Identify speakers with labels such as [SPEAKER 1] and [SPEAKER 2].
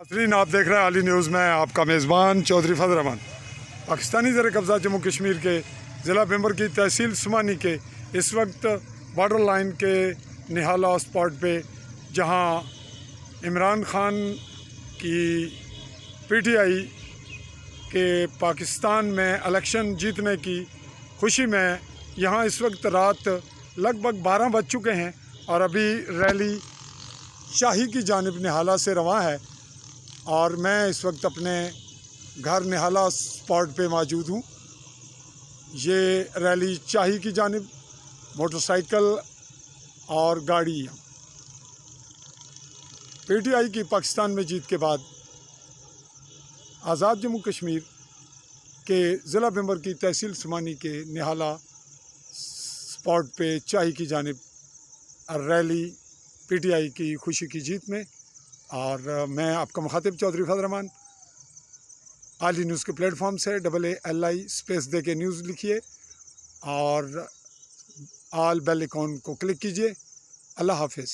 [SPEAKER 1] ناظرین، آپ دیکھ رہے ہیں عالی نیوز میں آپ کا میزبان چودھری فضل الرحمان۔ پاکستانی زیر قبضہ جموں کشمیر کے ضلع بھمبر کی تحصیل سمانی کے اس وقت بارڈر لائن کے نہالہ اسپاٹ پہ جہاں عمران خان کی پی ٹی آئی کے پاکستان میں الیکشن جیتنے کی خوشی میں یہاں اس وقت رات لگ بھگ 12 بج چکے ہیں اور ابھی ریلی شاہی کی جانب نہالہ سے رواں ہے، اور میں اس وقت اپنے گھر نہالہ اسپاٹ پہ موجود ہوں۔ یہ ریلی شاہی کی جانب موٹر سائیکل اور گاڑی پی ٹی آئی کی پاکستان میں جیت کے بعد آزاد جموں کشمیر کے ضلع بھمبر کی تحصیل سمانی کے نہالہ اسپاٹ پہ شاہی کی جانب ریلی پی ٹی آئی کی خوشی کی جیت میں، اور میں آپ کا مخاطب چودھری فضل الرحمان عالی نیوز کے پلیٹ فارم سے AALI اسپیس دے کے نیوز لکھیے اور آل بیل آئیکن کو کلک کیجیے۔ اللہ حافظ۔